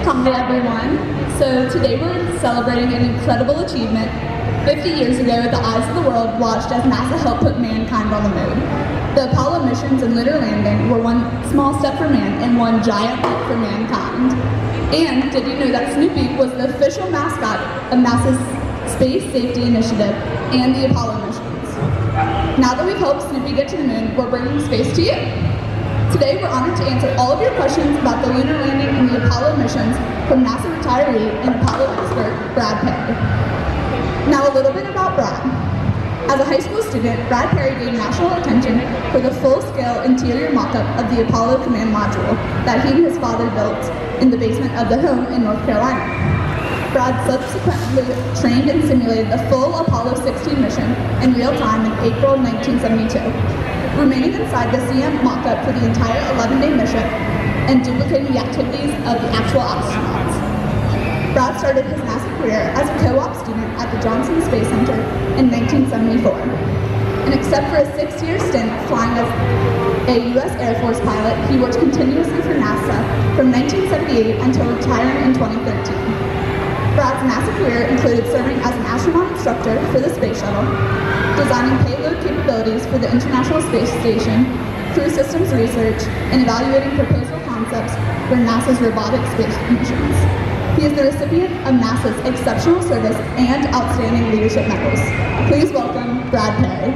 Hi everyone. So today we're celebrating an incredible achievement. 50 years ago, the eyes of the world watched as NASA helped put mankind on the moon. The Apollo missions and Lunar Landing were one small step for man and one giant leap for mankind. And did you know that Snoopy was the official mascot of NASA's Space Safety Initiative and the Apollo missions? Now that we've helped Snoopy get to the moon, we're bringing space to you. Today, we're honored to answer all of your questions about the lunar landing and the Apollo missions from NASA retiree and Apollo expert, Brad Perry. Now, a little bit about Brad. As a high school student, Brad Perry gained national attention for the full-scale interior mock-up of the Apollo command module that he and his father built in the basement of the home in North Carolina. Brad subsequently trained and simulated the full Apollo 16 mission in real time in April 1972. Remaining inside the CM mock-up for the entire 11-day mission and duplicating the activities of the actual astronauts. Brad started his NASA career as a co-op student at the Johnson Space Center in 1974. And except for a 6-year stint flying as a U.S. Air Force pilot, he worked continuously for NASA from 1978 until retiring in 2013. Brad's NASA career included serving as an astronaut instructor for the space shuttle, designing payload capabilities for the International Space Station, crew systems research, and evaluating proposal concepts for NASA's robotic space missions. He is the recipient of NASA's Exceptional Service and Outstanding Leadership Medals. Please welcome Brad Perry.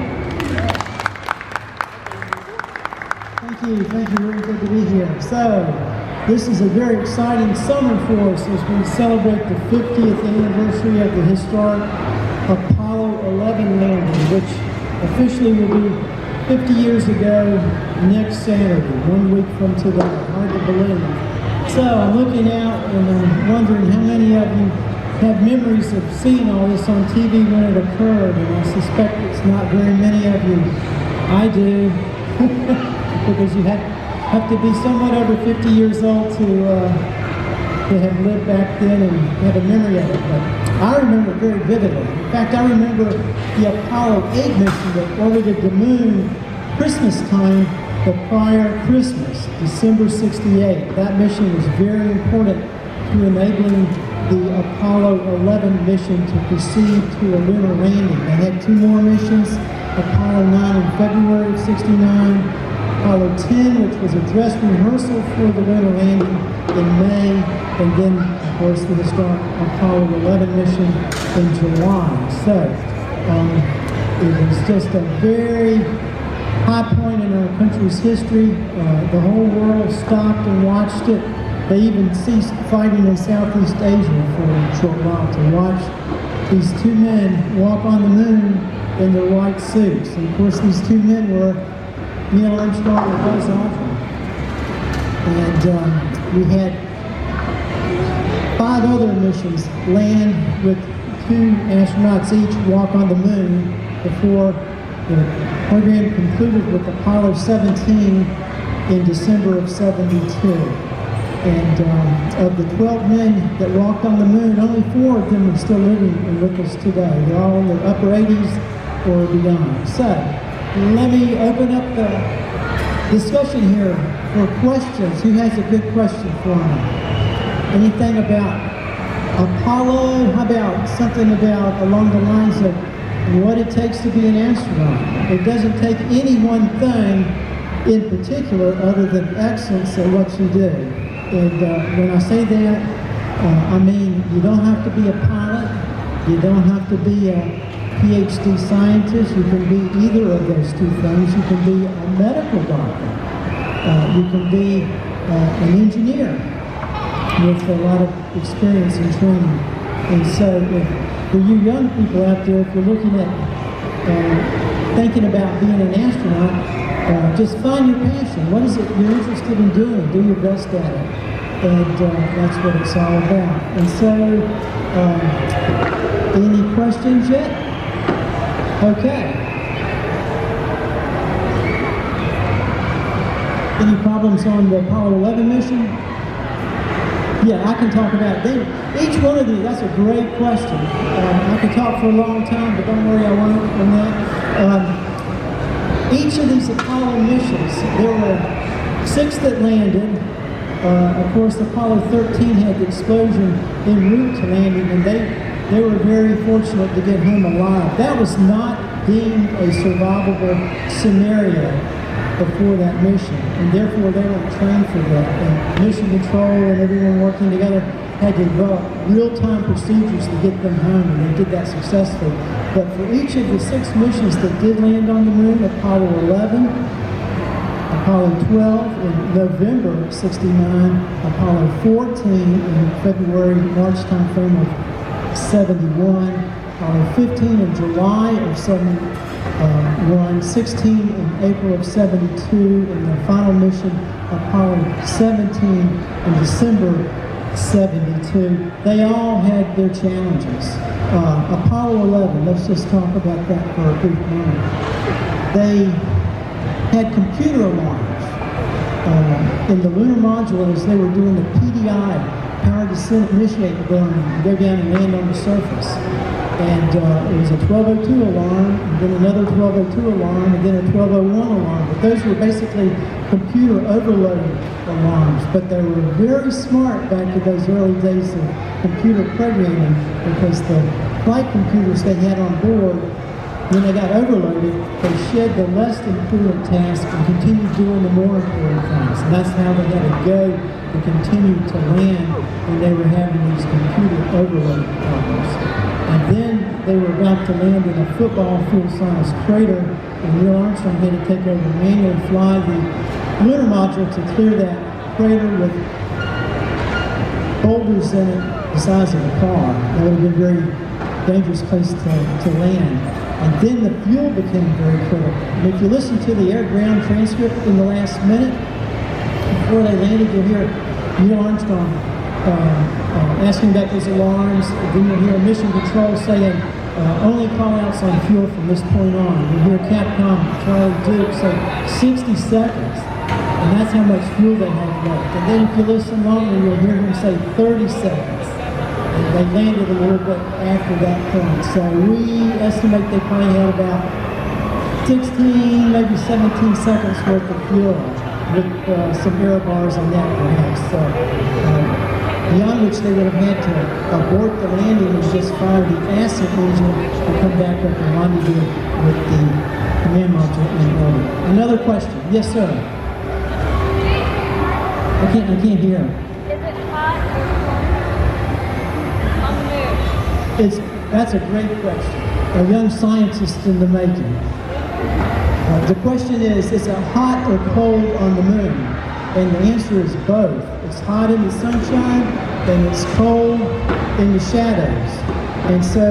Thank you, really good to be here. So, this is a very exciting summer for us as we celebrate the 50th anniversary of the historic Apollo 11 landing, which officially will be 50 years ago next Saturday, 1 week from today. Hard to believe. So I'm looking out and I'm wondering how many of you have memories of seeing all this on TV when it occurred, and I suspect it's not very many of you. I do, because you have to be somewhat over 50 years old to have lived back then and have a memory of it. But I remember it very vividly. In fact, I remember the Apollo 8 mission that orbited the moon Christmas time the prior Christmas, December 68. That mission was very important to enabling the Apollo 11 mission to proceed to a lunar landing. They had 2 more missions, Apollo 9 in February of 69, Apollo 10, which was a dress rehearsal for the lunar landing in May, and then, of course, the historic Apollo 11 mission in July. So, it was just a very high point in our country's history. The whole world stopped and watched it. They even ceased fighting in Southeast Asia for a short while to watch these 2 men walk on the moon in their white suits. And of course, these 2 men were Neil Armstrong and Buzz Aldrin. And we had 5 other missions land with 2 astronauts each walk on the moon before the program concluded with Apollo 17 in December of 72. And of the 12 men that walked on the moon, only 4 of them are still living and with us today. They're all in their upper 80s or beyond. So, let me open up the discussion here for questions. Who has a good question for me? Anything about Apollo? How about something about along the lines of what it takes to be an astronaut? It doesn't take any one thing in particular other than excellence at what you do. And when I say that, I mean you don't have to be a pilot, you don't have to be a PhD scientist, you can be either of those 2 things. You can be a medical doctor, you can be an engineer with a lot of experience and training. And so for you young people out there, if you're looking at thinking about being an astronaut, just find your passion. What is it you're interested in doing? Do your best at it. And that's what it's all about. And so, any questions yet? Okay. Any problems on the Apollo 11 mission? Yeah, I can talk about it. Each one of these, that's a great question. I could talk for a long time, but don't worry, I won't on that. Each of these Apollo missions, there were 6 that landed, Of course, Apollo 13 had the explosion en route to landing, and they were very fortunate to get home alive. That was not deemed a survivable scenario before that mission, and therefore they weren't trained for that. And mission control and everyone working together had to develop real-time procedures to get them home, and they did that successfully. But for each of the 6 missions that did land on the moon, Apollo 11, Apollo 12 in November of '69, Apollo 14 in February, March timeframe of '71, Apollo 15 in July of '71, 16 in April of '72, and the final mission, Apollo 17 in December '72. They all had their challenges. Apollo 11, let's just talk about that for a brief moment. They had computer alarms in the lunar module as they were doing the PDI, power descent initiate the burn, and go down and land on the surface. And it was a 1202 alarm, and then another 1202 alarm, and then a 1201 alarm. But those were basically computer overload alarms. But they were very smart back to those early days of computer programming, because the flight computers they had on board, when they got overloaded, they shed the less important tasks and continued doing the more important things. And that's how they had to go and continue to land when they were having these computer overload problems. And then they were about to land in a football field-sized crater, and Neil Armstrong had to take over and manually fly the lunar module to clear that crater with boulders in it the size of a car. That would have been a very dangerous place to land. And then the fuel became very critical. And if you listen to the air-ground transcript in the last minute, before they landed, you'll hear Neil Armstrong asking about those alarms. Then you'll hear mission control saying, only call-outs on fuel from this point on. You'll hear Capcom Charlie Duke say 60 seconds. And that's how much fuel they had left. And then if you listen longer, you'll hear him say 30 seconds. They landed a little bit after that point. So we estimate they probably had about 16, maybe 17 seconds worth of fuel with some error bars on that perhaps. So, beyond which they would have had to abort the landing and just fire the ascent engine to come back up and rendezvous with the command module in orbit. Another question. Yes, sir. I can't hear. Is it hot on the moon? That's a great question. A young scientist in the making. The question is it hot or cold on the moon? And the answer is both. It's hot in the sunshine and it's cold in the shadows. And so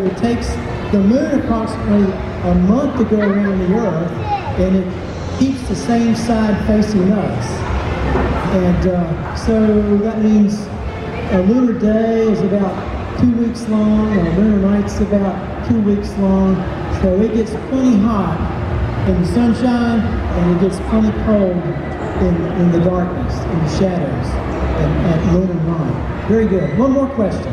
it takes the moon approximately a month to go around the Earth, and it keeps the same side facing us. And so that means a lunar day is about 2 weeks long, and a lunar night's about 2 weeks long. So it gets plenty hot in the sunshine, and it gets plenty cold in the darkness, in the shadows, at lunar night. Very good. One more question.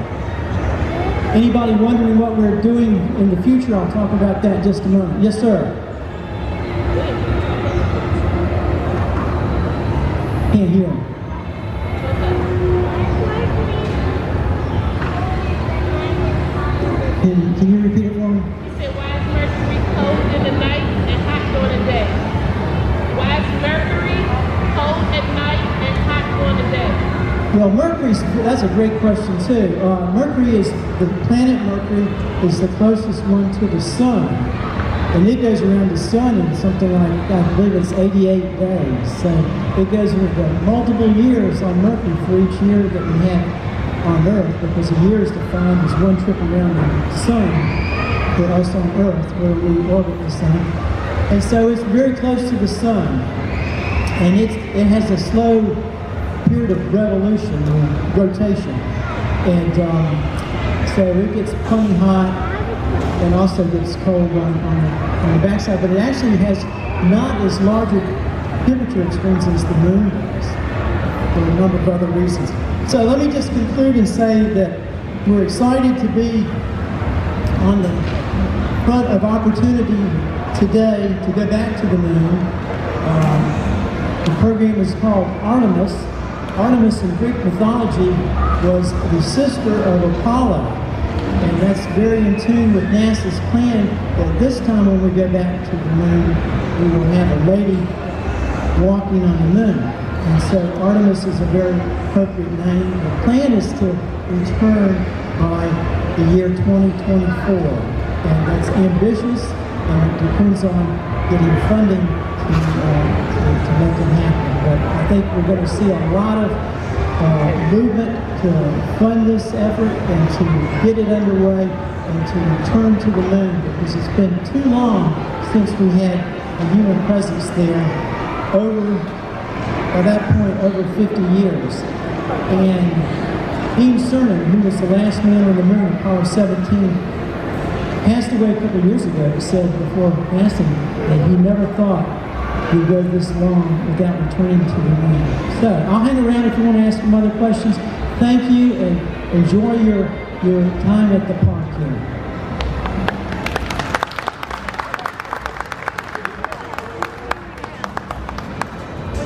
Anybody wondering what we're doing in the future? I'll talk about that in just a moment. Yes, sir. Can't hear. Can you repeat it for me? You said, why is Mercury cold in the night and hot during the day? Why is Mercury cold at night and hot during the day? Well, that's a great question too. The planet Mercury is the closest one to the sun. And it goes around the sun in something like, I believe it's 88 days. So it goes with multiple years on Mercury for each year that we have on Earth, because a year is defined as one trip around the sun for us on Earth, where we orbit the sun. And so it's very close to the sun. And it has a slow period of revolution, or rotation. And so it gets plenty hot and also gets cold on the backside. But it actually has not as large a temperature extremes as the moon does, for a number of other reasons. So let me just conclude and say that we're excited to be on the front of opportunity today to go back to the moon. The program is called Artemis, Artemis in Greek mythology was the sister of Apollo. And that's very in tune with NASA's plan that this time when we go back to the moon, we will have a lady walking on the moon. And so Artemis is a very appropriate name. The plan is to return by the year 2024. And that's ambitious, and it depends on getting funding to make it happen. But I think we're going to see a lot of movement to fund this effort and to get it underway and to return to the moon, because it's been too long since we had a human presence there, by that point, over 50 years. And Dean Cernan, who was the last man on the moon, Apollo 17, passed away a couple of years ago. He said before passing that he never thought we'd go this long without returning to the moon. So I'll hang around if you want to ask some other questions. Thank you, and enjoy your time at the park here.